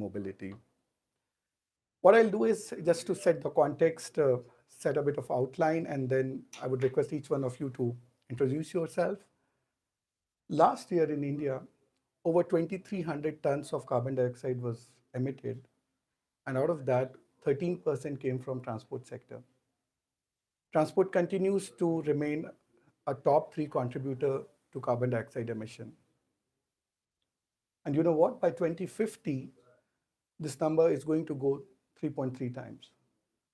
mobility. What I'll do is just to set the context, set a bit of outline, and then I would request each one of you to introduce yourself. Last year in India, over 2,300 tons of carbon dioxide was emitted, and out of that, 13% came from transport sector. Transport continues to remain a top three contributor to carbon dioxide emission. And you know what? By 2050, this number is going to go 3.3 times.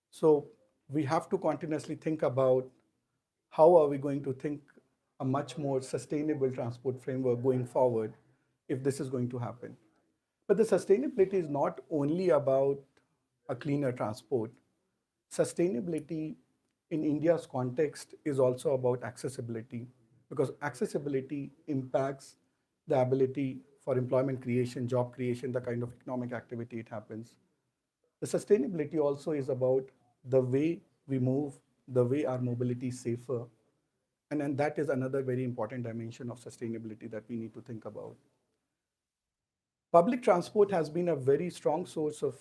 So we have to continuously think about how are we going to think a much more sustainable transport framework going forward if this is going to happen. But the sustainability is not only about a cleaner transport. Sustainability in India's context is also about accessibility because accessibility impacts the ability for employment creation, job creation, the kind of economic activity it happens. The sustainability also is about the way we move, the way our mobility is safer. And that is another very important dimension of sustainability that we need to think about. Public transport has been a very strong source of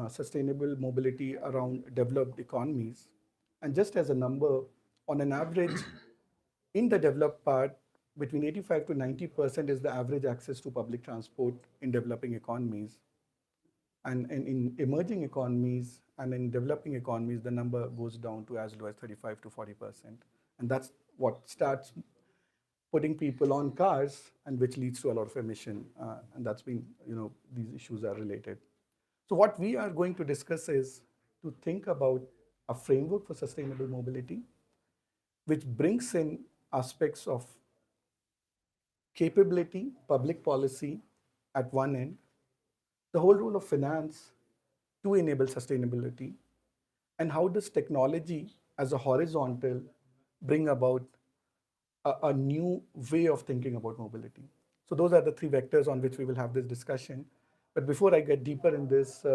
sustainable mobility around developed economies. And just as a number, on an average, in the developed part, between 85 to 90% is the average access to public transport in developing economies. And in emerging economies and in developing economies, the number goes down to as low as 35 to 40%. And that's what starts putting people on cars and which leads to a lot of emission. And that's been, these issues are related. So what we are going to discuss is to think about a framework for sustainable mobility, which brings in aspects of capability, public policy at one end, the whole role of finance to enable sustainability, and how does technology as a horizontal bring about a new way of thinking about mobility. So those are the three vectors on which we will have this discussion. But before I get deeper in this,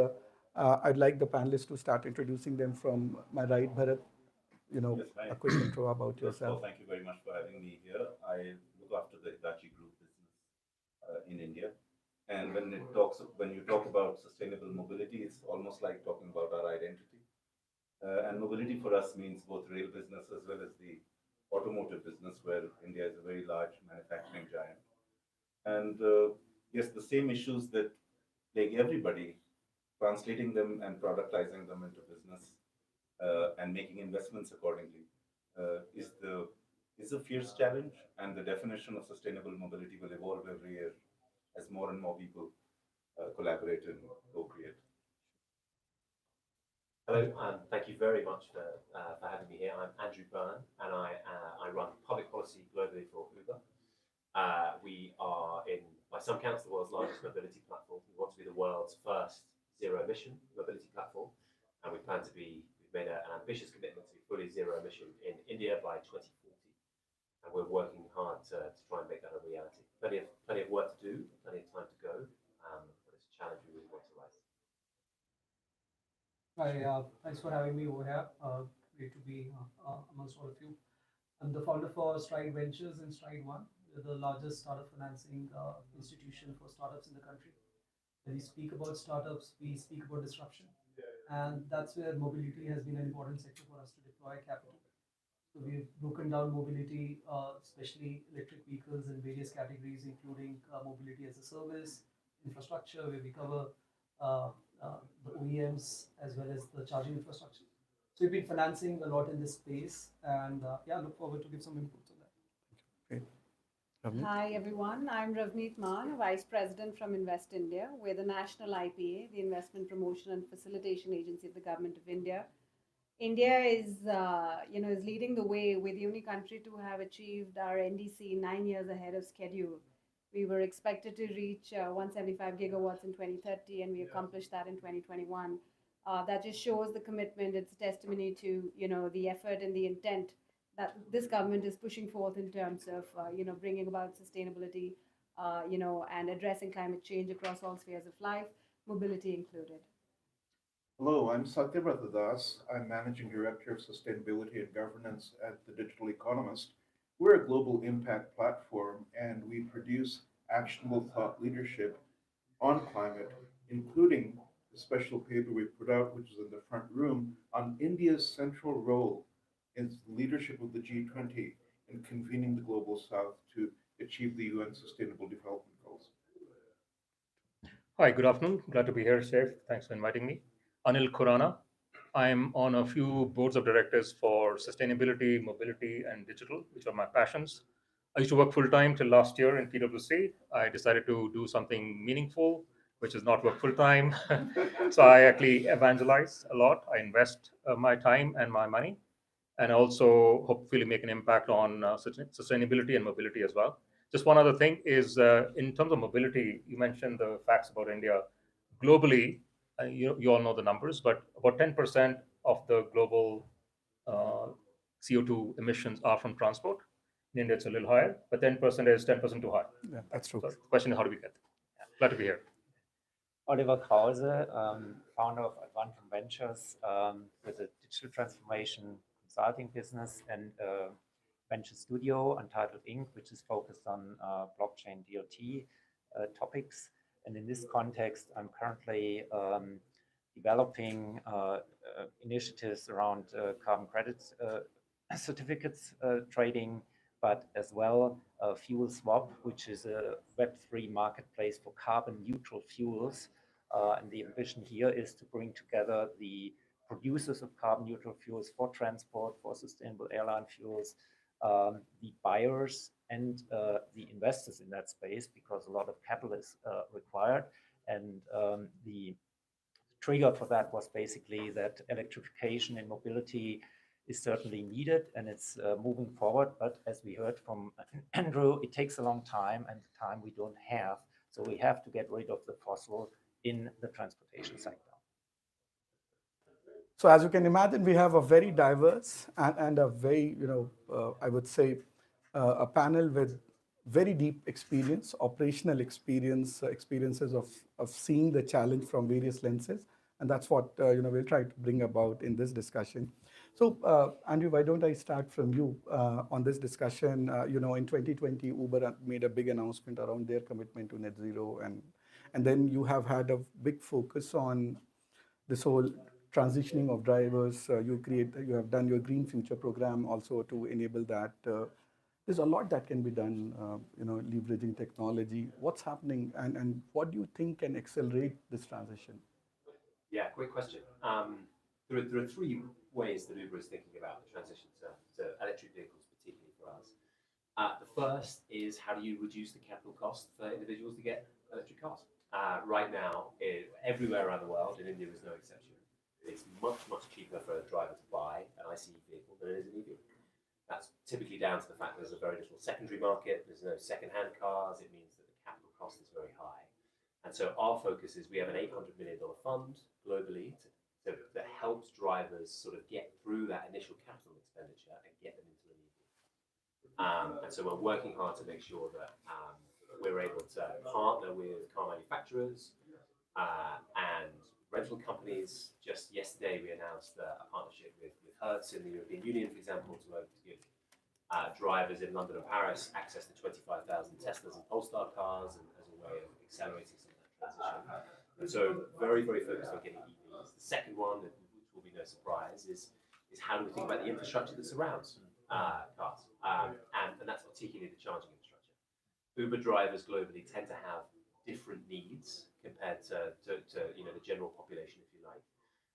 I'd like the panelists to start introducing them from my right. Bharat, Yes, hi. a quick intro about First of all, yourself. thank you very much for having me here. I look after the Hitachi Group business in India. And when you talk about sustainable mobility, it's almost like talking about our identity. And mobility for us means both rail business as well as the automotive business, where India is a very large manufacturing giant. And yes, the same issues that plague everybody, translating them and productizing them into business and making investments accordingly is a fierce challenge. And the definition of sustainable mobility will evolve every year as more and more people collaborate and co-create. Hello, thank you very much for having me here. I'm Andrew Byrne, and I run public policy globally for Uber. We are, by some counts, the world's largest mobility platform. We want to be the world's first zero-emission mobility platform, and we've made an ambitious commitment to be fully zero emission in India by 2040, and we're working hard to try and make that a reality. Plenty of work to do, plenty of time to go, but it's a challenge we really want to rise. Hi, thanks for having me over here. Great to be amongst all of you. I'm the founder for Stride Ventures and Stride One. We're the largest startup financing institution for startups in the country. When we speak about startups, we speak about disruption. And that's where mobility has been an important sector for us to deploy capital. So we've broken down mobility, especially electric vehicles in various categories, including mobility as a service, infrastructure, where we cover the OEMs as well as the charging infrastructure. So we've been financing a lot in this space, and look forward to give some inputs on that. Great. Hi everyone, I'm Ravneet Maan, Vice President from Invest India. We're the national IPA, the Investment Promotion and Facilitation Agency of the Government of India. India is leading the way. We're the only country to have achieved our NDC 9 years ahead of schedule. We were expected to reach 175 gigawatts in 2030, and we accomplished that in 2021. That just shows the commitment. It's a testimony to the effort and the intent that this government is pushing forth in terms of bringing about sustainability, and addressing climate change across all spheres of life, mobility included. Hello, I'm Satyabrata Das. I'm Managing Director of Sustainability and Governance at The Digital Economist. We're a global impact platform, and we produce actionable thought leadership on climate including the special paper we put out, which is in the front room, on India's central role in the leadership of the G20 in convening the Global South to achieve the UN Sustainable Development Goals. Hi, good afternoon. Glad to be here, Chef. Thanks for inviting me. Anil Khurana. I'm on a few boards of directors for sustainability, mobility, and digital, which are my passions. I used to work full time till last year in PwC. I decided to do something meaningful, which is not work full time. So I actually evangelize a lot. I invest my time and my money, and also hopefully make an impact on sustainability and mobility as well. Just one other thing is in terms of mobility, you mentioned the facts about India. Globally, you all know the numbers, but about 10% of the global uh, CO2 emissions are from transport. In India, it's a little higher, but 10% is 10% too high. Yeah, that's true. So the question is, how do we get there? Glad to be here. Oliver Krause, founder of Advantum Ventures, with a digital transformation consulting business and a venture studio, Untitled Inc., which is focused on blockchain DLT topics. And in this context, I'm currently developing initiatives around carbon credit certificates trading, but as well Fuel Swap, which is a Web3 marketplace for carbon neutral fuels. And the ambition here is to bring together the producers of carbon neutral fuels for transport, for sustainable airline fuels, the buyers and the investors in that space, because a lot of capital is required. And the trigger for that was basically that electrification in mobility is certainly needed and it's moving forward. But as we heard from Andrew, it takes a long time and the time we don't have. So we have to get rid of the fossil in the transportation sector. So as you can imagine, we have a very diverse and a very, I would say, a panel with very deep experience, operational experience, experiences of seeing the challenge from various lenses. And that's what, we'll try to bring about in this discussion. So, Andrew, why don't I start from you on this discussion? In 2020, Uber made a big announcement around their commitment to net zero. And then you have had a big focus on this whole transitioning of drivers. You have done your Green Future program also to enable that. There's a lot that can be done, leveraging technology. What's happening and what do you think can accelerate this transition? Yeah, great question. There are three ways that Uber is thinking about the transition to electric vehicles, particularly for us. The first is, how do you reduce the capital cost for individuals to get electric cars? Right now, everywhere around the world, and India is no exception, it's much, much cheaper for a driver to buy an ICE vehicle than it is an EV. That's typically down to the fact that there's a very little secondary market, there's no second-hand cars, it means that the capital cost is very high. And so our focus is we have an $800 million fund globally that helps drivers sort of get through that initial capital expenditure and get them into an EV. And so we're working hard to make sure that we're able to partner with car manufacturers and rental companies. Just yesterday, we announced a partnership with Hertz in the European Union, for example, to give drivers in London and Paris access to 25,000 Teslas and Polestar cars, and as a way of accelerating some of that transition. And so very, very focused on getting EVs. The second one, which will be no surprise, is how do we think about the infrastructure that surrounds cars? And that's particularly the charging infrastructure. Uber drivers globally tend to have different needs compared to the general population, if you like.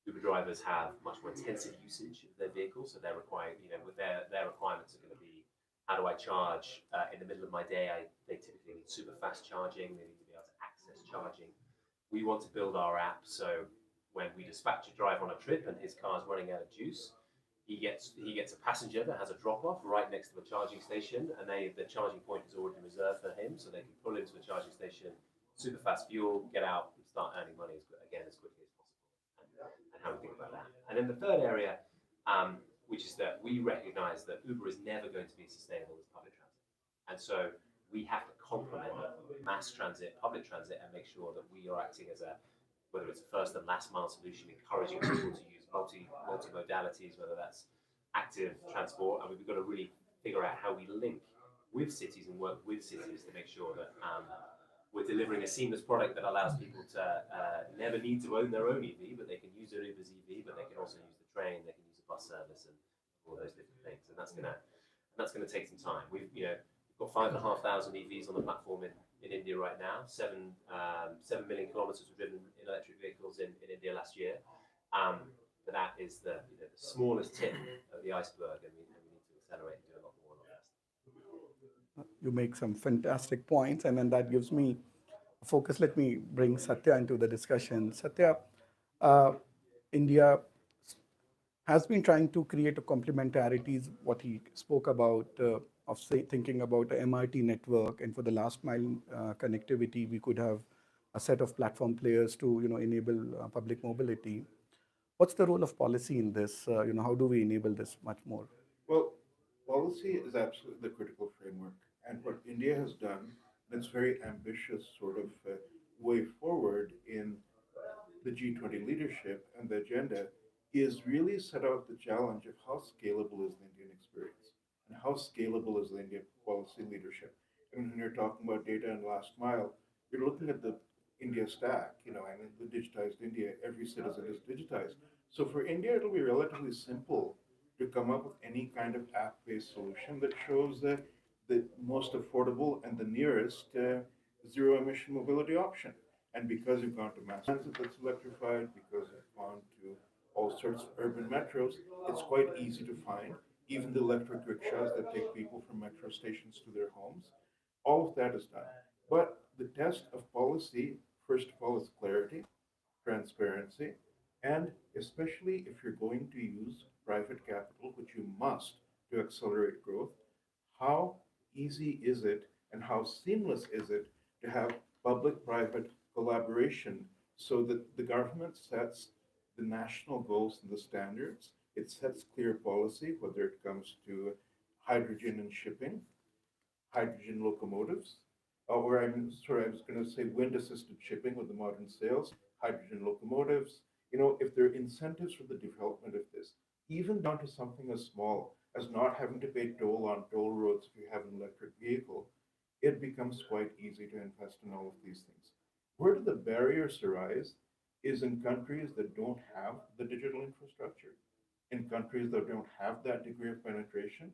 Uber drivers have much more intensive usage of their vehicles, so they're requiring, their requirements are going to be, how do I charge in the middle of my day? They typically need super fast charging. They need to be able to access charging. We want to build our app so when we dispatch a driver on a trip and his car's running out of juice, he gets a passenger that has a drop-off right next to a charging station, and the charging point is already reserved for him, so they can pull into a charging station, super fast fuel, get out and start earning money as quickly as possible. And how we think about that. And then the third area, which is that we recognize that Uber is never going to be as sustainable as public transit. And so we have to complement mass transit, public transit, and make sure that we are acting as whether it's a first and last mile solution, encouraging people to use multi-modalities, whether that's active transport. And we've got to really figure out how we link with cities and work with cities to make sure that we're delivering a seamless product that allows people to never need to own their own EV, but they can use their Uber's EV, but they can also use the train, they can use the bus service, and all those different things. And that's gonna take some time. We've got 5,500 EVs on the platform in India right now. 7 million kilometers were driven in electric vehicles in India last year. But that is the smallest tip of the iceberg, and we need to accelerate and do a lot more on that. You make some fantastic points, and then that gives me a focus. Let me bring Satya into the discussion. Satya, India has been trying to create a complementarities, what he spoke about, of thinking about a MRT network, and for the last mile connectivity, we could have a set of platform players to enable public mobility. What's the role of policy in this? How do we enable this much more? Well, policy is absolutely the critical framework. And what India has done, and it's very ambitious sort of way forward in the G20 leadership and the agenda, is really set out the challenge of how scalable is the Indian experience and how scalable is the Indian policy leadership. And when you're talking about data and last mile, you're looking at the India stack, and in the digitized India, every citizen is digitized. So for India, it'll be relatively simple to come up with any kind of app-based solution that shows the most affordable and the nearest zero-emission mobility option. And because you've gone to mass transit that's electrified, because you've gone to all sorts of urban metros, it's quite easy to find. Even the electric rickshaws that take people from metro stations to their homes, all of that is done. But the test of policy, first of all, is clarity, transparency, and especially if you're going to use private capital, which you must to accelerate growth, how easy is it and how seamless is it to have public-private collaboration so that the government sets the national goals and the standards, it sets clear policy, whether it comes to hydrogen and shipping, hydrogen locomotives, or I was going to say wind-assisted shipping with the modern sails, hydrogen locomotives. If there are incentives for the development of this, even down to something as small as not having to pay toll on toll roads if you have an electric vehicle, it becomes quite easy to invest in all of these things. Where do the barriers arise is in countries that don't have the digital infrastructure, in countries that don't have that degree of penetration.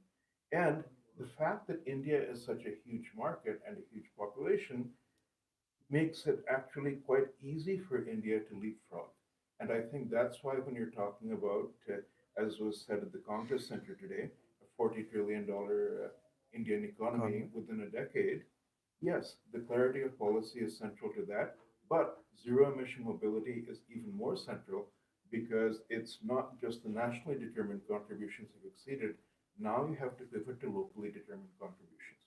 And the fact that India is such a huge market and a huge population makes it actually quite easy for India to leapfrog. And I think that's why when you're talking about, as was said at the Congress Center today, a $40 trillion Indian economy within a decade, yes, the clarity of policy is central to that, but zero emission mobility is even more central because it's not just the nationally determined contributions have exceeded. Now you have to pivot to locally determined contributions.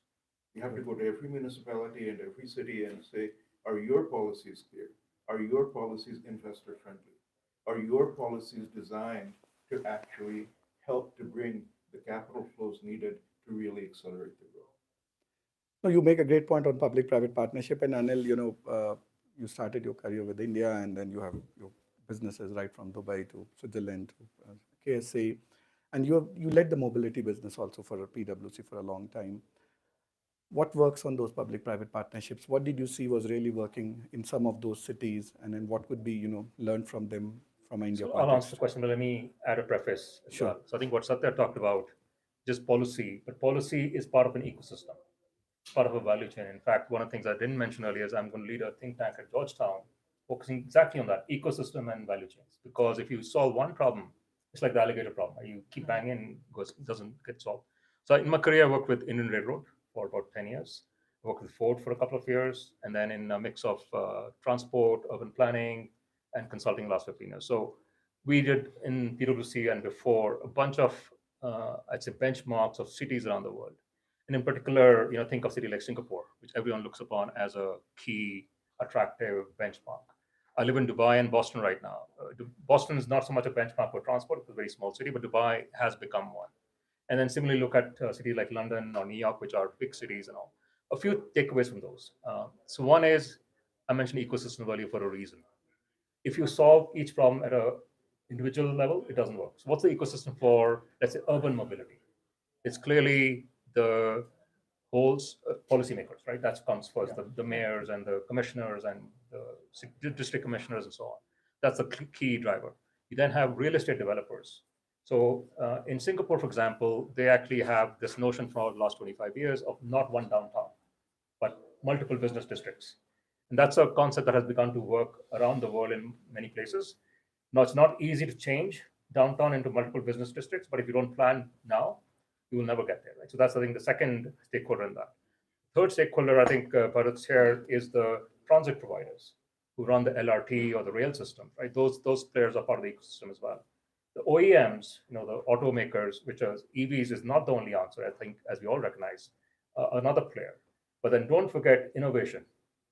You have to go to every municipality and every city and say, are your policies clear? Are your policies investor friendly? Are your policies designed to actually help to bring the capital flows needed to really accelerate the growth? No, you make a great point on public-private partnership. And Anil, you started your career with India, and then you have your businesses right from Dubai to Switzerland to KSA, and you led the mobility business also for PwC for a long time. What works on those public-private partnerships? What did you see was really working in some of those cities, and then what could be learned from them from India? So I'll answer the question, but let me add a preface as well. So I think what Satya talked about, just policy, but policy is part of an ecosystem, part of a value chain. In fact, one of the things I didn't mention earlier is I'm going to lead a think tank at Georgetown focusing exactly on that ecosystem and value chains. Because if you solve one problem, it's like the alligator problem. You keep banging, it doesn't get solved. So in my career, I worked with Indian Railroad for about 10 years. I worked with Ford for a couple of years, and then in a mix of transport, urban planning, and consulting last 15 years. So we did in PwC and before a bunch of, I'd say, benchmarks of cities around the world. And in particular, think of a city like Singapore, which everyone looks upon as a key attractive benchmark. I live in Dubai and Boston right now. Boston is not so much a benchmark for transport, it's a very small city, but Dubai has become one. And then similarly look at cities like London or New York, which are big cities and all. A few takeaways from those. So one is, I mentioned ecosystem value for a reason. If you solve each problem at a individual level, it doesn't work. So what's the ecosystem for, let's say, urban mobility? It's clearly the policymakers, right? That comes first, the mayors and the commissioners and the district commissioners and so on. That's the key driver. You then have real estate developers. So in Singapore, for example, they actually have this notion for the last 25 years of not one downtown, but multiple business districts. And that's a concept that has begun to work around the world in many places. Now, it's not easy to change downtown into multiple business districts, but if you don't plan now, you will never get there, right? So that's, I think, the second stakeholder in that. Third stakeholder, I think, Bharat's here, is the transit providers who run the LRT or the rail system, right? Those players are part of the ecosystem as well. The OEMs, the automakers, which are EVs, is not the only answer, I think, as we all recognize, another player. But then don't forget innovation,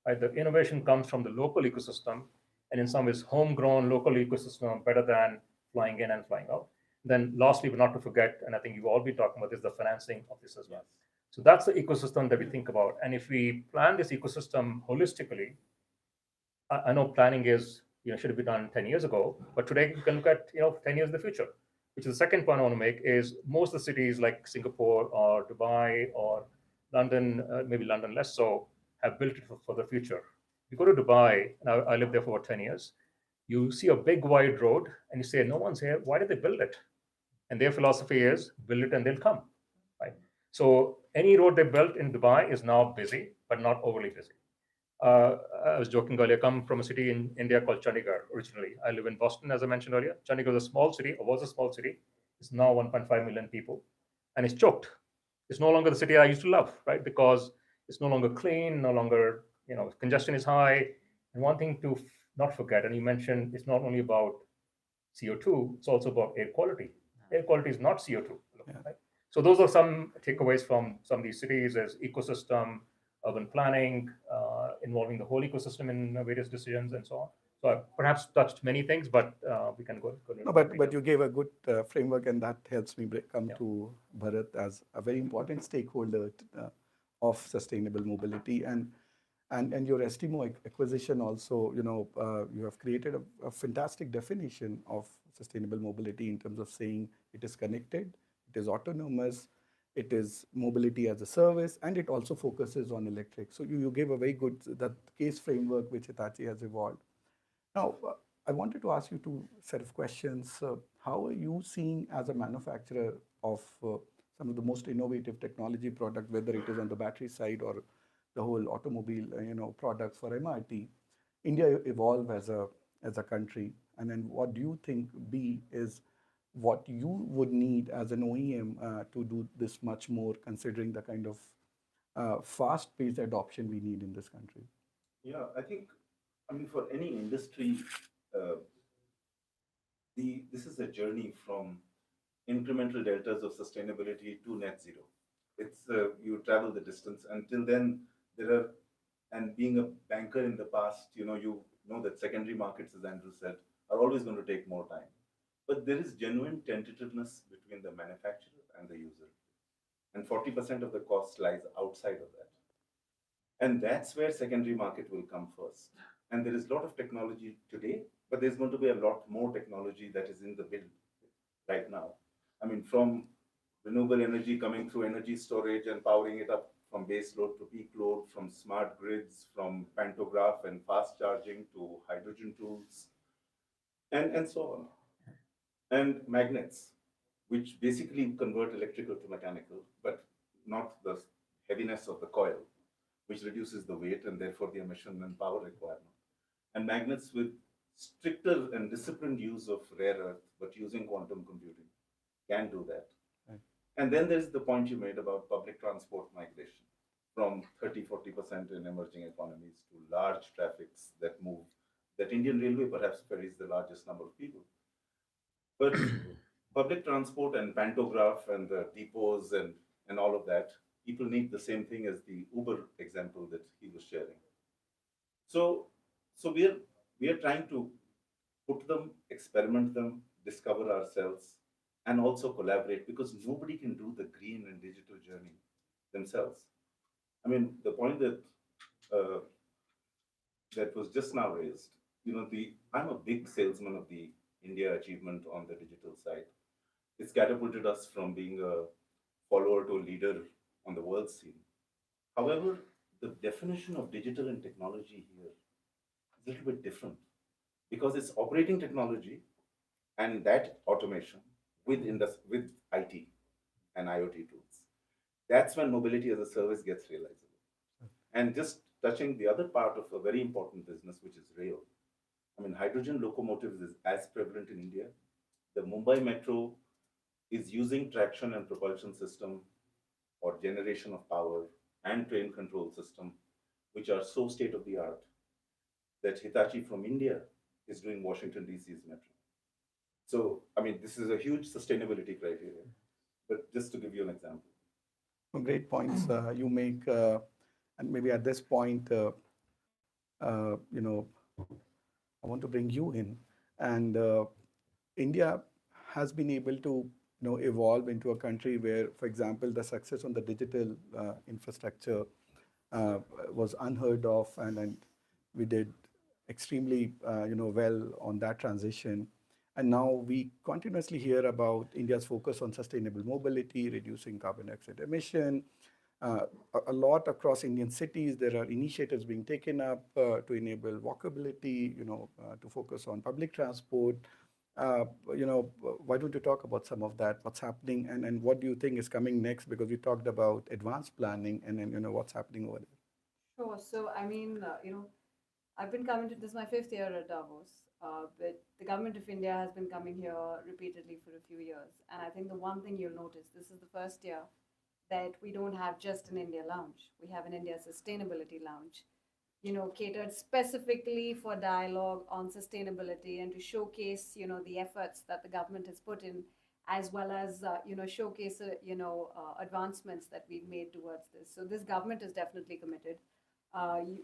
right? The innovation comes from the local ecosystem, and in some ways, homegrown local ecosystem better than flying in and flying out. Then lastly, but not to forget, and I think you've all been talking about this, the financing of this as well. So that's the ecosystem that we think about. And if we plan this ecosystem holistically, I know planning is, should have been done 10 years ago, but today you can look at, 10 years in the future, which is the second point I want to make is most of the cities like Singapore or Dubai or London, maybe London less so, have built it for the future. You go to Dubai, and I lived there for about 10 years, you see a big wide road and you say, no one's here, why did they build it? And their philosophy is build it and they'll come, right? So any road they built in Dubai is now busy, but not overly busy. I was joking earlier, I come from a city in India called Chandigarh originally. I live in Boston, as I mentioned earlier. Chandigarh was a small city, or was a small city. It's now 1.5 million people, and it's choked. It's no longer the city I used to love, right? Because it's no longer clean, no longer, congestion is high. And one thing to not forget, and you mentioned it's not only about CO2, it's also about air quality. Air quality is not CO2, right? So those are some takeaways from some of these cities as ecosystem, urban planning, involving the whole ecosystem in various decisions and so on. So I perhaps touched many things, but we can go. No, but you gave a good framework, and that helps me come to Bharat as a very important stakeholder of sustainable mobility. And your Estimo acquisition also, you have created a fantastic definition of sustainable mobility in terms of saying it is connected, it is autonomous, it is mobility as a service, and it also focuses on electric. So you gave a very good that case framework which Hitachi has evolved. Now, I wanted to ask you two set of questions. How are you seeing as a manufacturer of some of the most innovative technology product, whether it is on the battery side or the whole automobile, products for MRT, India evolve as a country? And then what do you think is what you would need as an OEM to do this much more, considering the kind of fast-paced adoption we need in this country? Yeah, I mean, for any industry, this is a journey from incremental deltas of sustainability to net zero. It's you travel the distance. Until then, and being a banker in the past, you know that secondary markets, as Andrew said, are always going to take more time. But there is genuine tentativeness between the manufacturer and the user. And 40% of the cost lies outside of that. And that's where secondary market will come first. And there is a lot of technology today, but there's going to be a lot more technology that is in the build right now. I mean, from renewable energy coming through energy storage and powering it up from base load to peak load, from smart grids, from pantograph and fast charging to hydrogen tools, and so on. And magnets, which basically convert electrical to mechanical, but not the heaviness of the coil, which reduces the weight and therefore the emission and power requirement. And magnets with stricter and disciplined use of rare earth, but using quantum computing, can do that. Right. And then there's the point you made about public transport migration from 30-40% in emerging economies to large traffics that move, that Indian Railway perhaps ferries the largest number of people. But public transport and pantograph and the depots and all of that, people need the same thing as the Uber example that he was sharing. So we are trying to put them, experiment them, discover ourselves, and also collaborate, because nobody can do the green and digital journey themselves. I mean, the point that that was just now raised, I'm a big salesman of the India achievement on the digital side. It's catapulted us from being a follower to a leader on the world scene. However, the definition of digital and technology here is a little bit different because it's operating technology and that automation with with IT and IoT tools. That's when mobility as a service gets realizable. And just touching the other part of a very important business, which is rail. I mean, hydrogen locomotives is as prevalent in India. The Mumbai Metro is using traction and propulsion system or generation of power and train control system, which are so state of the art that Hitachi from India is doing Washington DC's metro. So, I mean, this is a huge sustainability criteria. But just to give you an example. Well, great points you make, and maybe at this point, you know, I want to bring you in, and India has been able to, evolve into a country where, for example, the success on the digital infrastructure was unheard of, and we did extremely, well on that transition. And now we continuously hear about India's focus on sustainable mobility, reducing carbon dioxide emission. A lot across Indian cities, there are initiatives being taken up to enable walkability, to focus on public transport. Why don't you talk about some of that, what's happening, and what do you think is coming next? Because we talked about advanced planning and then, what's happening over there. Sure. So, I mean, I've been coming to this is my 5th year at Davos, but the government of India has been coming here repeatedly for a few years. And I think the one thing you'll notice, this is the first year that we don't have just an India lounge. We have an India sustainability lounge, catered specifically for dialogue on sustainability and to showcase, the efforts that the government has put in, as well as, showcase, advancements that we've made towards this. So this government is definitely committed.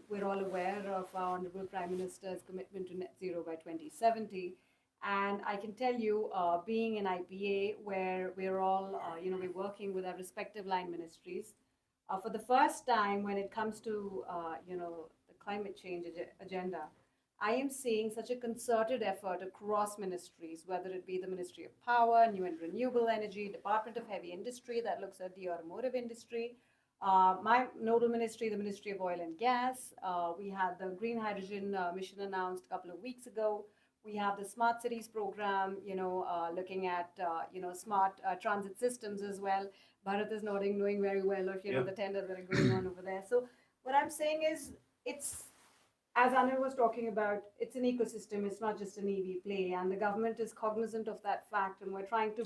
We're all aware of our Honorable Prime Minister's commitment to net zero by 2070. And I can tell you, being an IPA, where we're all, we're working with our respective line ministries, for the first time when it comes to, the climate change agenda, I am seeing such a concerted effort across ministries, whether it be the Ministry of Power, New and Renewable Energy, Department of Heavy Industry that looks at the automotive industry, my nodal ministry, the Ministry of Oil and Gas. We had the Green Hydrogen mission announced a couple of weeks ago. We have the Smart Cities program, looking at, smart transit systems as well. Bharat is nodding, knowing very well of, the tenders that are going on over there. So what I'm saying is, it's, as Anil was talking about, it's an ecosystem. It's not just an EV play, and the government is cognizant of that fact. And we're trying to,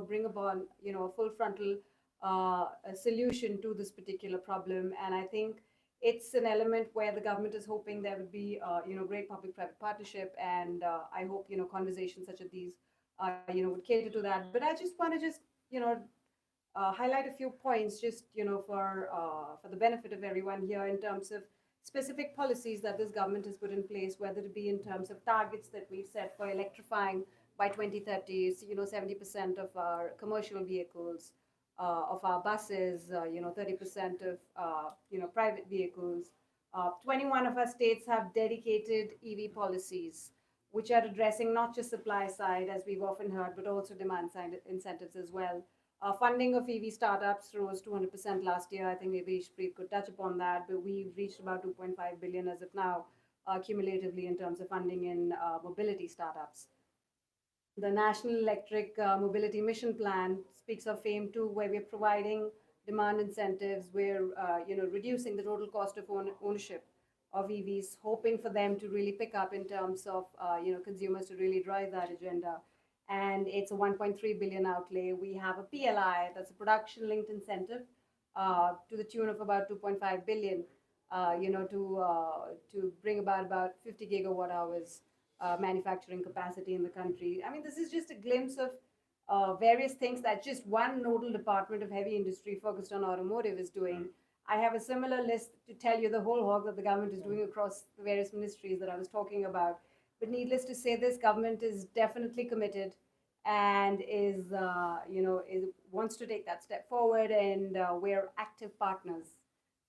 bring about, a full frontal a solution to this particular problem. And I think it's an element where the government is hoping there would be, great public-private partnership. And I hope, conversations such as these, would cater to that. But I just want to highlight a few points, just, for the benefit of everyone here in terms of specific policies that this government has put in place, whether it be in terms of targets that we've set for electrifying by 2030, 70% of our commercial vehicles, of our buses, 30% of, private vehicles. 21 of our states have dedicated EV policies, which are addressing not just supply side, as we've often heard, but also demand side incentives as well. Funding of EV startups rose 200% last year. I think maybe Ishpreet could touch upon that, but we've reached about 2.5 billion as of now, cumulatively in terms of funding in mobility startups. The National Electric Mobility Mission Plan speaks of FAME2, where we're providing demand incentives. We're, reducing the total cost of ownership of EVs, hoping for them to really pick up in terms of, consumers to really drive that agenda. And it's a 1.3 billion outlay. We have a PLI, that's a production-linked incentive, to the tune of about 2.5 billion, to bring about 50 gigawatt hours manufacturing capacity in the country. I mean, this is just a glimpse of various things that just one nodal department of heavy industry focused on automotive is doing. I have a similar list to tell you the whole hog that the government is doing across the various ministries that I was talking about. But needless to say, this government is definitely committed and is, wants to take that step forward, and we're active partners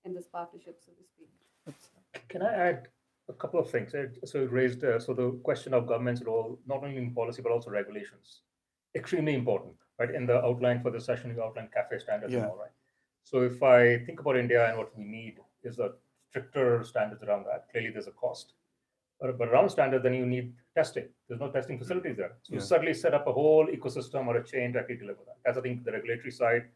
in this partnership, so to speak. Can I add a couple of things? So it raised, so the question of government's role, not only in policy, but also regulations. Extremely important, right? In the outline for the session, you outlined CAFE standards and all, right? So if I think about India and what we need is a stricter standards around that. Clearly, there's a cost. But around standard, then you need testing. There's no testing facilities there. So you Yeah. suddenly set up a whole ecosystem or a chain to actually deliver that. That's, I think, the regulatory side.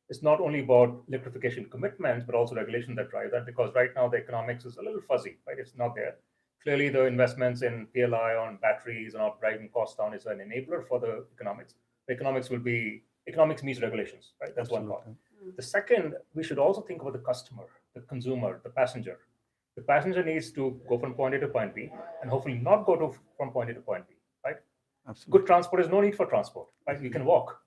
It's not only about electrification commitments, but also regulation that drive that, because right now the economics is a little fuzzy, right? It's not there. Clearly, the investments in PLI on batteries and on driving costs down is an enabler for the economics. The economics meets regulations, right? That's one part. Absolutely. The second, we should also think about the customer, the consumer, the passenger. The passenger needs to go from point A to point B and hopefully not go from point A to point B, right? Absolutely. Good transport is no need for transport, right? You can walk.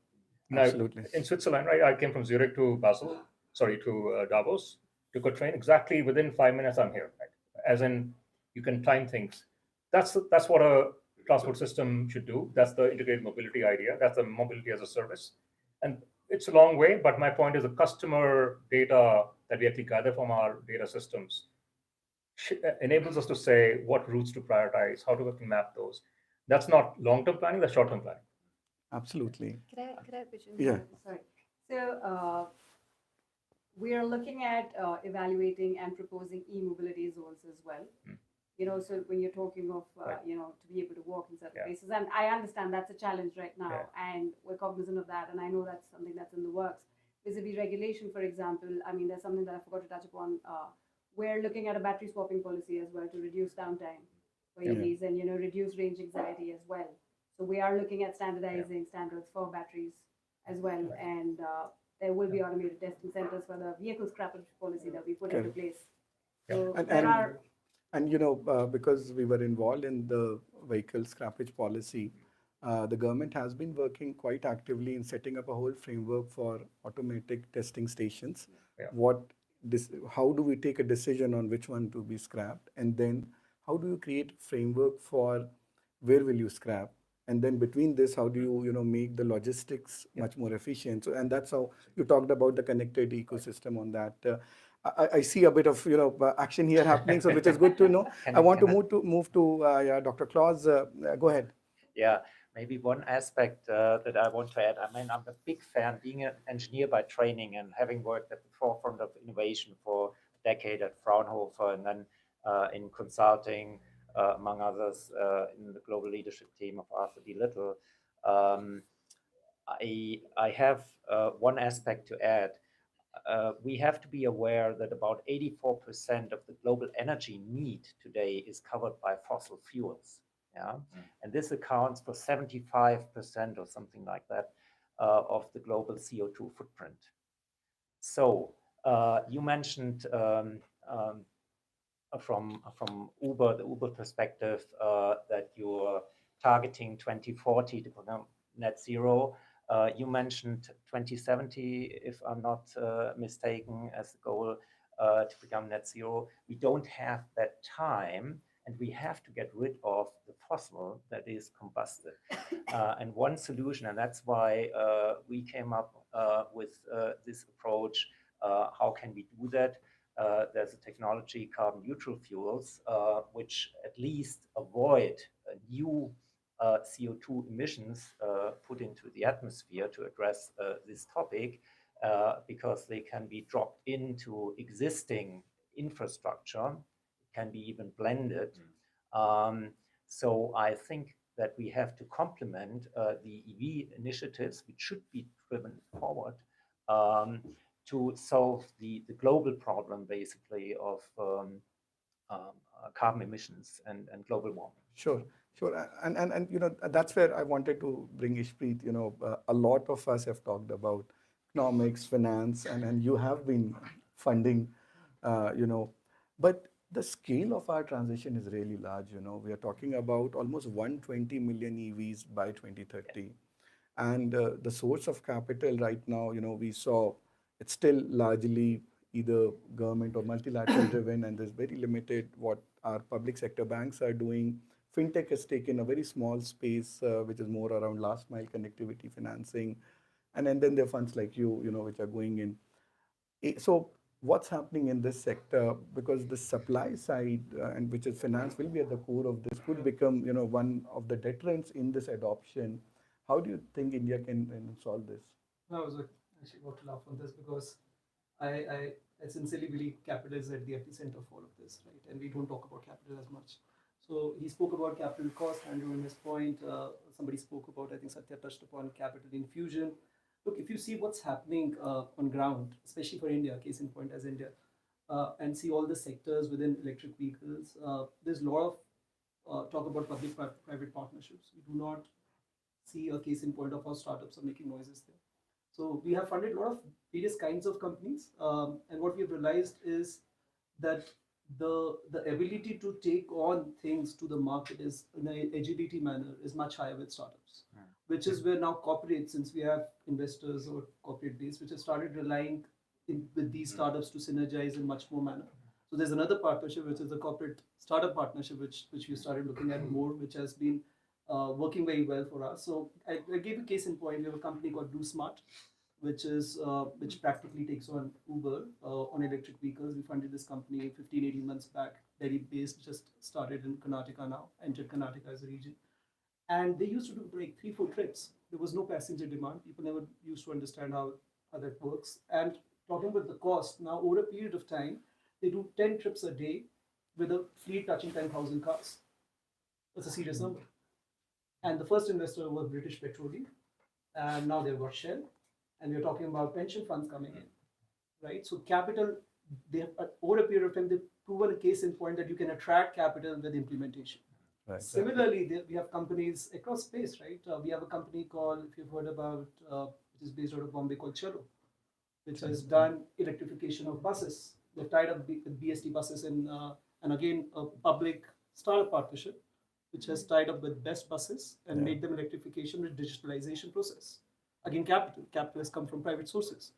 Now, Absolutely. in Switzerland, right, I came from Zurich to Davos, took a train exactly within 5 minutes, I'm here, right? As in, you can time things. That's what a transport system should do. That's the integrated mobility idea. That's the mobility as a service. And it's a long way, but my point is the customer data that we actually gather from our data systems enables us to say what routes to prioritize, how to map those. That's not long-term planning, that's short-term planning. Absolutely. Could I pitch in Yeah. here? Sorry. So we are looking at evaluating and proposing e-mobility zones as well. You know, so when you're talking of, Right. you know, to be able to walk in certain Yeah. places, and I understand that's a challenge right now, Yeah. and we're cognizant of that, and I know that's something that's in the works. Vis-a-vis regulation, for example, I mean, there's something that I forgot to touch upon. We're looking at a battery swapping policy as well to reduce downtime for Yeah. EVs and, you know, reduce range anxiety as well. So we are looking at standardizing standards for batteries as well, and there will be automated testing centers for the vehicle scrappage policy that we put into Correct. place. Yeah. So And- there and- are And you know, because we were involved in the vehicle scrappage policy, the government has been working quite actively in setting up a whole framework for automatic testing stations. Yeah. How do we take a decision on which one to be scrapped, and then how do you create a framework for where will you scrap, and then between this, how do you make the logistics much more efficient? So, and that's how you talked about the connected ecosystem on that. I see a bit of action here happening, so which is good to know. I want to move to Dr. Claus. Go ahead. Yeah, maybe one aspect that I want to add. I mean, I'm a big fan, being an engineer by training and having worked at the forefront of innovation for a decade at Fraunhofer and then in consulting, among others, in the global leadership team of Arthur D. Little. I have one aspect to add. We have to be aware that about 84% of the global energy need today is covered by fossil fuels. Yeah, and this accounts for 75% or something like that of the global CO2 footprint. So you mentioned from Uber, the Uber perspective, that you're targeting 2040 to become net zero. You mentioned 2070, if I'm not mistaken, as the goal to become net zero. We don't have that time, and we have to get rid of the fossil that is combusted. And one solution, and that's why we came up with this approach. How can we do that? There's a technology, carbon neutral fuels, which at least avoid new CO2 emissions put into the atmosphere to address this topic, because they can be dropped into existing infrastructure, can be even blended. So I think that we have to complement the EV initiatives, which should be driven forward to solve the global problem, basically, of carbon emissions and global warming. Sure. And that's where I wanted to bring Ishpreet. A lot of us have talked about economics, finance, and you have been funding, but the scale of our transition is really large. We are talking about almost 120 million EVs by 2030. And the source of capital right now, we saw it's still largely either government or multilateral driven, and there's very limited what our public sector banks are doing. Fintech has taken a very small space, which is more around last mile connectivity financing. And then there are funds like you, which are going in. So what's happening in this sector? Because the supply side, and which is finance, will be at the core of this, could become, one of the deterrents in this adoption. How do you think India can solve this? I was actually about to laugh on this because I sincerely believe capital is at the epicenter of all of this, right? And we don't talk about capital as much. So he spoke about capital cost, Andrew, in his point. Somebody spoke about, I think Satya touched upon capital infusion. Look, if you see what's happening on ground, especially for India, case in point as India, and see all the sectors within electric vehicles, there's a lot of talk about public-private partnerships. We do not see a case in point of how startups are making noises there. So we have funded a lot of various kinds of companies, and what we have realized is that the ability to take on things to the market is in an agility manner is much higher with startups, which is where now corporates, since we have investors or corporate base, which have started relying with these startups to synergize in much more manner. So there's another partnership, which is the corporate startup partnership, which we started looking at more, which has been working very well for us. So I gave a case in point. We have a company called DoSmart, which practically takes on Uber on electric vehicles. We funded this company 15, 18 months back, Delhi based, just started in Karnataka now, entered Karnataka as a region. And they used to do like 3-4 trips. There was no passenger demand. People never used to understand how that works. And talking about the cost, now over a period of time, they do 10 trips a day with a fleet touching 10,000 cars. That's a serious number. And the first investor was British Petroleum, and now they've got Shell, and we're talking about pension funds coming in, right? So capital, they have, over a period of time, they've proven a case in point that you can attract capital with implementation. Right. Similarly, we have companies across space, right? We have a company called, if you've heard about, which is based out of Bombay, called Chalo, which has done electrification of buses. They've tied up with BST buses and again, a public startup partnership, which has tied up with Best Buses and made them electrification with digitalization process. Again, capital has come from private sources.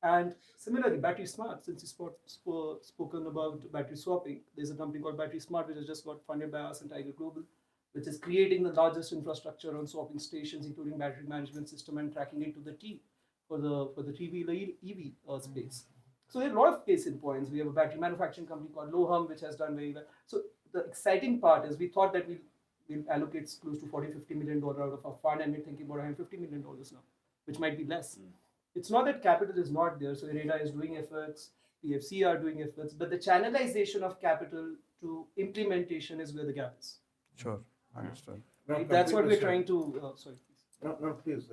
And similarly, Battery Smart, since you spoken about battery swapping, there's a company called Battery Smart, which has just got funded by us and Tiger Global, which is creating the largest infrastructure on swapping stations, including battery management system and tracking it to the T for the three-wheeler EV space. So there are a lot of case in points. We have a battery manufacturing company called Loham, which has done very well. So the exciting part is we thought that we'll allocate close to $40-50 million out of our fund, and we're thinking about $150 million now, which might be less. It's not that capital is not there. So IREDA is doing efforts, PFC are doing efforts, but the channelization of capital to implementation is where the gap is. Sure, understood. Right? That's what we're trying to. Sorry, please. No, please.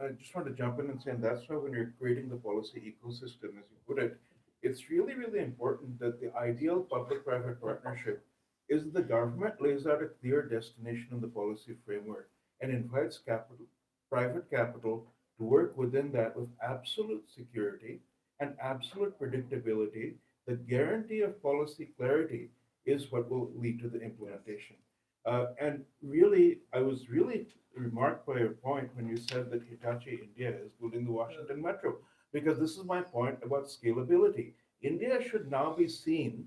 I just want to jump in and say, and that's why when you're creating the policy ecosystem, as you put it, it's really, really important that the ideal public-private partnership is the government lays out a clear destination in the policy framework and invites capital, private capital, to work within that with absolute security and absolute predictability. The guarantee of policy clarity is what will lead to the implementation. And really, I was really remarked by your point when you said that Hitachi India is building the Washington Metro, because this is my point about scalability. India should now be seen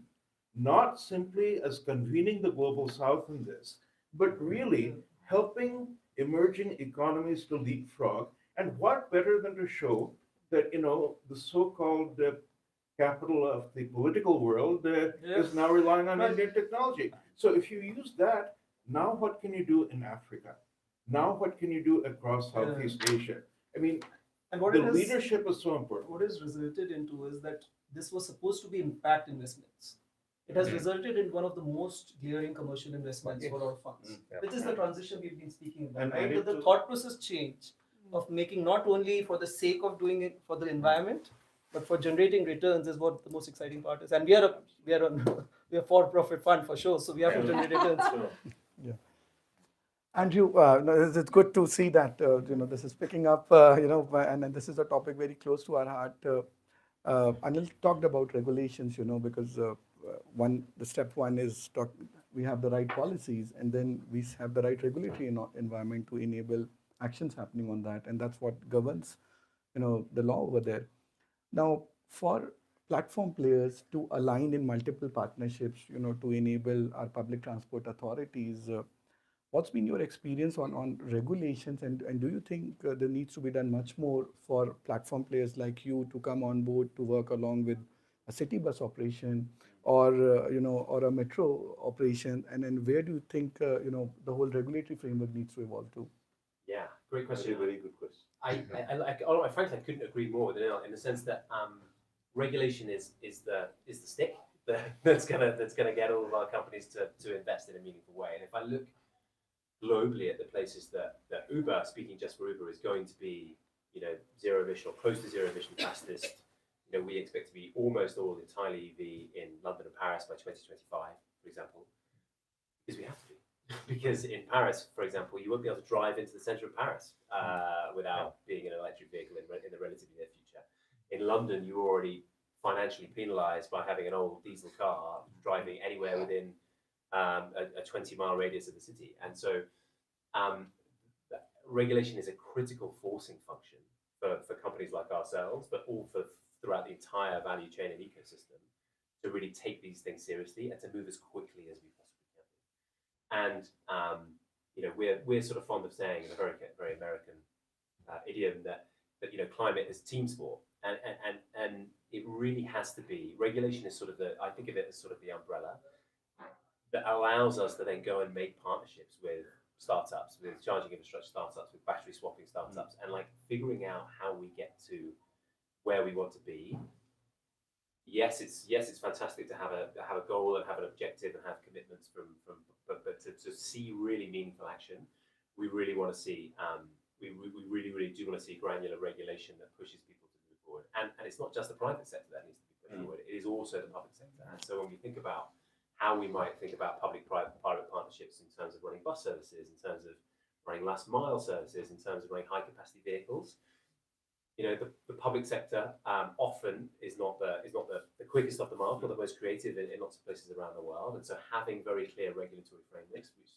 not simply as convening the global south in this, but really helping emerging economies to leapfrog. And what better than to show that, the so-called capital of the political world is now relying on Indian technology. So if you use that, now what can you do in Africa? Now what can you do across Southeast Asia? I mean, and what the leadership is so important. What is resulted into is that this was supposed to be impact investments. It has resulted in one of the most glaring commercial investments for our funds, which is the transition we've been speaking about. And Right? added The to- thought process change of making not only for the sake of doing it for the environment, but for generating returns is what the most exciting part is. And we are a for-profit fund for sure, so we have to generate returns. Andrew, it's good to see that this is picking up, and this is a topic very close to our heart. Anil talked about regulations, because the step one is we have the right policies, and then we have the right regulatory environment to enable actions happening on that, and that's what governs, the law over there. Now, for platform players to align in multiple partnerships, to enable our public transport authorities. What's been your experience on regulations, and do you think there needs to be done much more for platform players like you to come on board to work along with a city bus operation or a metro operation, and then where do you think the whole regulatory framework needs to evolve to? Yeah, great That's question. a very good question. Frankly, I couldn't agree more with Anil in the sense that regulation is the stick that's gonna get all of our companies to invest in a meaningful way. And if I look globally at the places that Uber, speaking just for Uber, is going to be, zero emission or close to zero emission fastest. We expect to be almost all entirely EV in London and Paris by 2025, for example, because we have to be. Because in Paris, for example, you won't be able to drive into the center of Paris without being in an electric vehicle in the relatively near future. In London, you're already financially penalized by having an old diesel car driving anywhere within a 20-mile radius of the city. And so regulation is a critical forcing function for companies like ourselves, but also throughout the entire value chain and ecosystem to really take these things seriously and to move as quickly as we possibly can. And we're sort of fond of saying in a very American idiom that climate is team sport, and it really has to be. Regulation is sort of I think of it as sort of the umbrella that allows us to then go and make partnerships with startups, with charging infrastructure startups, with battery swapping startups, and like figuring out how we get to where we want to be. Yes, it's fantastic to have a goal and have an objective and have commitments but to see really meaningful action, we really want to see we really do want to see granular regulation that pushes people to move forward. And it's not just the private sector that needs to be pushed forward; it is also the public sector. And so when we think about how we might think about public-private partnerships in terms of running bus services, in terms of running last mile services, in terms of running high-capacity vehicles, the public sector often is not the quickest off the mark or the most creative in lots of places around the world. And so having very clear regulatory frameworks which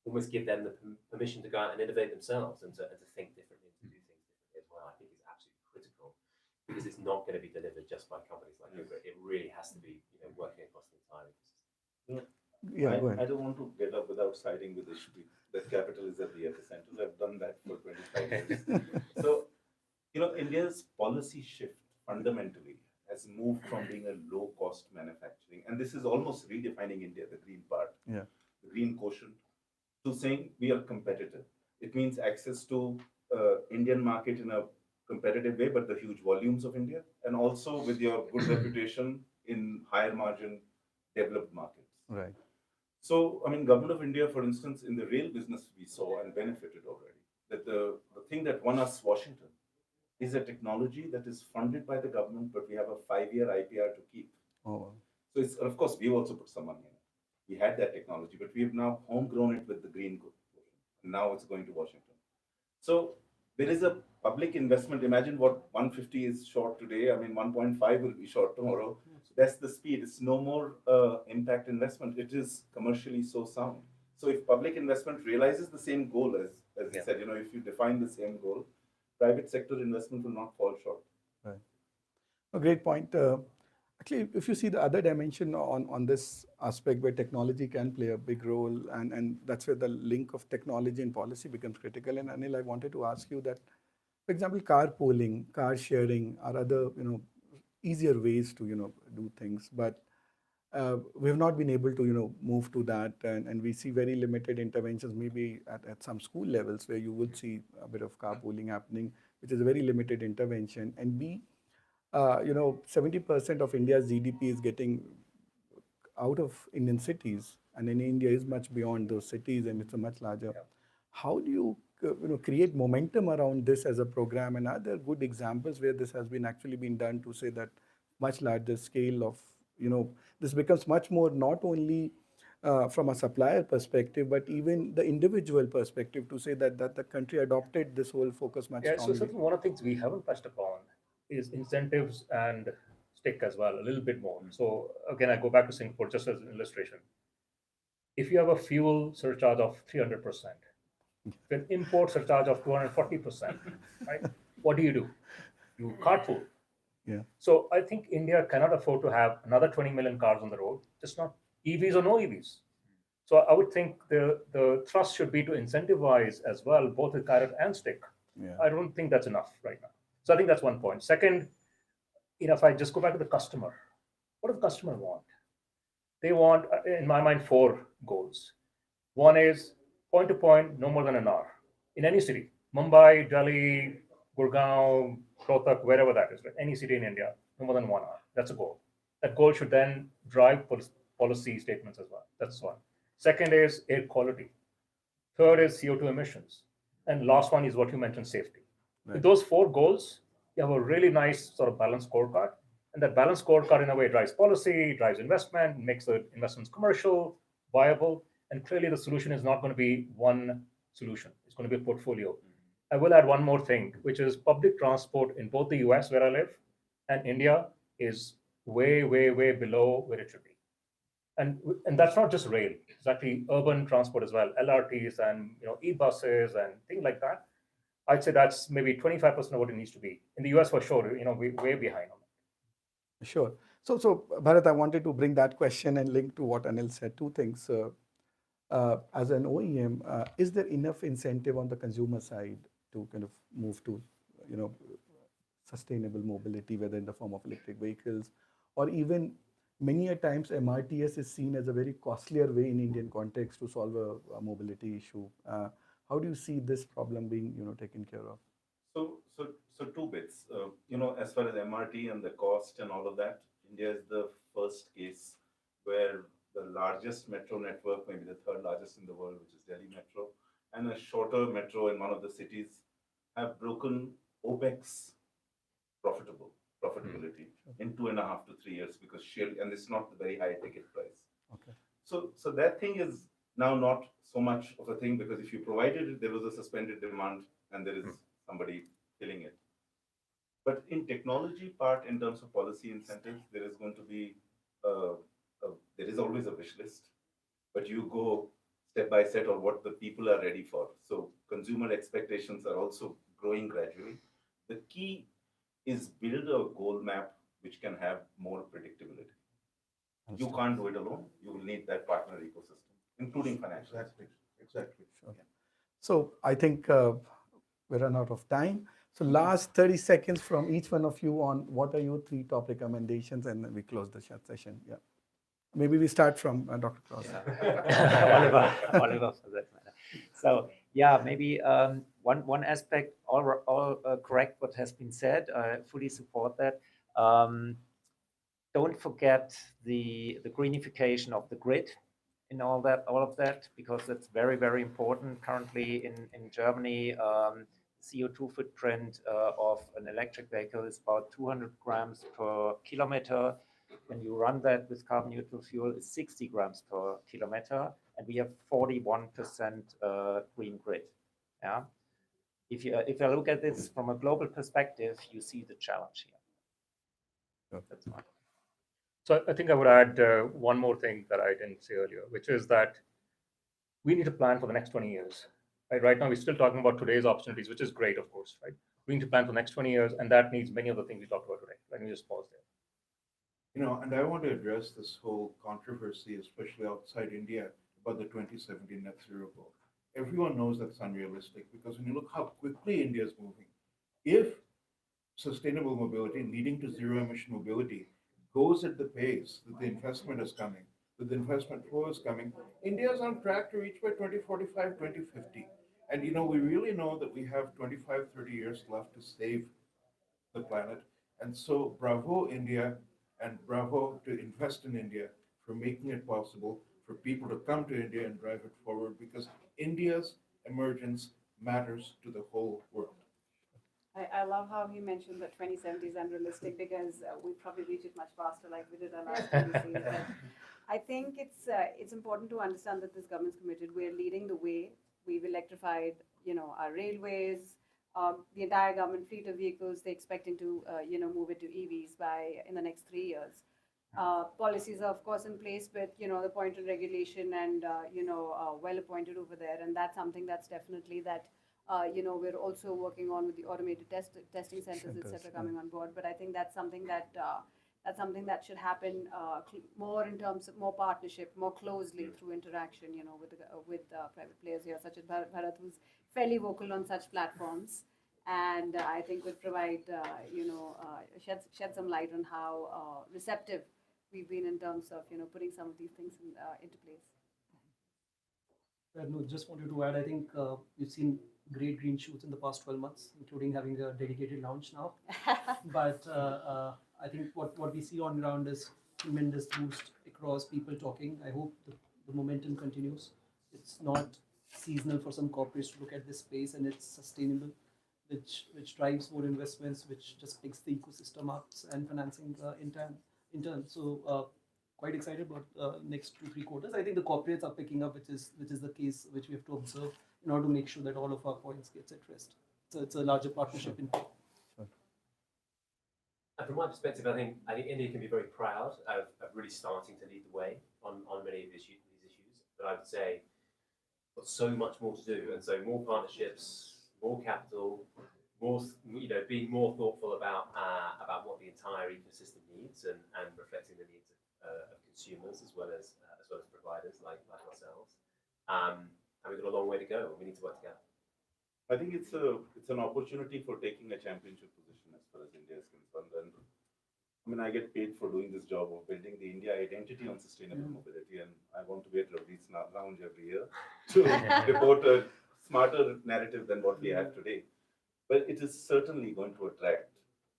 almost give them the permission to go out and innovate themselves and to think differently and to do things differently as well, I think is absolutely critical, because it's not going to be delivered just by companies like Uber. It really has to be working across the entire ecosystem. Yeah, go ahead. I don't want to get up without siding with Ishpreet that capital is at the epicenter. I've done that for 25 years. So, India's policy shift fundamentally has moved from being a low-cost manufacturing, and this is almost redefining India, the green part, the green quotient, to saying we are competitive. It means access to Indian market in a competitive way, but the huge volumes of India, and also with your good reputation in higher margin developed markets. Right. So, Government of India, for instance, in the rail business, we saw and benefited already, that the thing that won us Washington is a technology that is funded by the government, but we have a 5-year IPR to keep. Oh, So it's, of course, we've also put some money in it. We had that technology, but we have now homegrown it with the green quotient. And now it's going to Washington. So there is a public investment. Imagine what 150 is short today. 1.5 will be short tomorrow. That's the speed. It's no more impact investment. It is commercially so sound. So if public investment realizes the same goal as I said, if you define the same goal, private sector investment will not fall short. right. A great point. Actually, if you see the other dimension on this aspect where technology can play a big role, and that's where the link of technology and policy becomes critical. And Anil, I wanted to ask you that, for example, carpooling, car sharing are other easier ways to do things, but we have not been able to move to that, and we see very limited interventions maybe at some school levels where you would see a bit of carpooling happening, which is a very limited intervention. And 70% of India's GDP is getting out of Indian cities, and in India is much beyond those cities, and it's a much larger. How do you create momentum around this as a program, and are there good examples where this has been actually been done to say that much larger scale of this becomes much more not only from a supplier perspective, but even the individual perspective, to say that the country adopted this whole focus much So strongly. certainly one of the things we haven't touched upon is incentives and stick as well, a little bit more. So again, I go back to Singapore just as an illustration. If you have a fuel surcharge of 300%, an import surcharge of 240%, right? What do? You carpool. Yeah. So I think India cannot afford to have another 20 million cars on the road, just not EVs or no EVs. So I would think the thrust should be to incentivize as well, both with carrot and stick. Yeah. I don't think that's enough right now. So I think that's one point. Second, if I just go back to the customer, what does the customer want? They want, in my mind, 4 goals. One is point to point, no more than an hour in any city, Mumbai, Delhi, Gurgaon, Rohtak, wherever that is, right? Any city in India, no more than 1 hour. That's a goal. That goal should then drive policy statements as well. That's one. Second is air quality. Third is CO2 emissions. And last one is what you mentioned, safety. With those 4 goals, you have a really nice sort of balanced scorecard. And that balanced scorecard, in a way, drives policy, drives investment, makes the investments commercial, viable. And clearly, the solution is not going to be one solution. It's going to be a portfolio. I will add one more thing, which is public transport in both the US, where I live, and India is way, way, way below where it should be. And that's not just rail. It's actually urban transport as well, LRTs and e-buses and things like that. I'd say that's maybe 25% of what it needs to be. In the US, for sure, we're way behind on that. Sure. So Bharat, I wanted to bring that question and link to what Anil said. 2 things. As an OEM, is there enough incentive on the consumer side to kind of move to, sustainable mobility, whether in the form of electric vehicles, or even many a times MRTS is seen as a very costlier way in Indian context to solve a mobility issue. How do you see this problem being, taken care of? So 2 bits. As far as MRT and the cost and all of that, India is the first case where the largest metro network, maybe the 3rd largest in the world, which is Delhi Metro, and a shorter metro in one of the cities have broken OPEX profitability in 2.5 to 3 years, because and it's not a very high ticket price. Okay. So that thing is now not so much of a thing, because if you provided it, there was a suspended demand and there is somebody filling it. But in technology part, in terms of policy incentives, there is going to be there is always a wish list, but you go step by step on what the people are ready for. So consumer expectations are also growing gradually. The key is build a goal map which can have more predictability. You can't do it alone. You will need that partner ecosystem, including financial. Exactly. Sure. So I think we run out of time. So last 30 seconds from each one of you on what are your 3 top recommendations, and then we close the session. Yeah. Maybe we start from Dr. Krause. Oliver for that matter. So yeah, maybe one aspect, all correct what has been said. I fully support that. Don't forget the greenification of the grid in all of that, because that's very, very important. Currently in Germany, CO2 footprint of an electric vehicle is about 200 grams per kilometer. When you run that with carbon neutral fuel, it's 60 grams per kilometer, and we have 41% green grid. Yeah. If I look at this from a global perspective, you see the challenge here. That's one. So I think I would add one more thing that I didn't say earlier, which is that we need to plan for the next 20 years. Right now, we're still talking about today's opportunities, which is great, of course, right? We need to plan for the next 20 years, and that needs many of the things we talked about today. Let me just pause there. And I want to address this whole controversy, especially outside India, about the 2070 net zero goal. Everyone knows that's unrealistic, because when you look how quickly India is moving, if sustainable mobility leading to zero emission mobility goes at the pace that the investment is coming, that the investment flow is coming, India is on track to reach by 2045, 2050. And we really know that we have 25, 30 years left to save the planet. And so bravo India, and bravo to Invest in India for making it possible for people to come to India and drive it forward, because India's emergence matters to the whole world. I love how he mentioned that 2070 is unrealistic, because we'll probably reach it much faster, like we did our last policy. But I think it's important to understand that this government's committed. We're leading the way. We've electrified, our railways. The entire government fleet of vehicles, they're expecting to, move it to EVs in the next 3 years. Policies are, of course, in place, but, the point of regulation and, well appointed over there. And that's something that's definitely that, we're also working on with the automated testing centers, et cetera, coming on board. But I think that's something that should happen more in terms of more partnership, more closely through interaction, with private players here, such as Bharat, who's fairly vocal on such platforms, and I think would provide, shed some light on how receptive we've been in terms of, putting some of these things into place. No, just wanted to add, I think we've seen great green shoots in the past 12 months, including having a dedicated launch now. But I think what we see on ground is tremendous boost across people talking. I hope the momentum continues. It's not seasonal for some corporates to look at this space, and it's sustainable, which drives more investments, which just picks the ecosystem up and financing in turn. So quite excited about next 2-3 quarters. I think the corporates are picking up, which is the case which we have to observe in order to make sure that all of our points gets addressed. So it's a larger partnership in play. And from my perspective, I think India can be very proud of really starting to lead the way on many of these issues. But I would say got so much more to do, and so more partnerships, more capital, more being more thoughtful about what the entire ecosystem needs, and reflecting the needs of consumers as well as providers like ourselves. And we've got a long way to go, and we need to work together. I think it's an opportunity for taking a championship position as far as India is concerned. And I mean, I get paid for doing this job of building the India identity on sustainable mobility, and I want to be at Ravneet's lounge every year to report a smarter narrative than what we have today. But it is certainly going to attract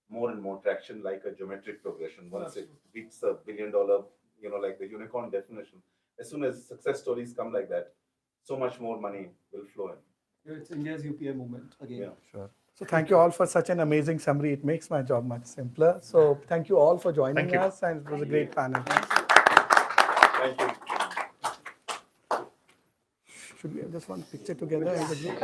more and more traction, like a geometric progression. Once it beats $1 billion, like the unicorn definition, as soon as success stories come like that, so much more money will flow in. It's India's UPI movement again. Yeah. Sure. So thank you all for such an amazing summary. It makes my job much simpler. So thank you all for joining Thank you. us, and it was a great panel. Thank you. Should we have just one picture together as a group?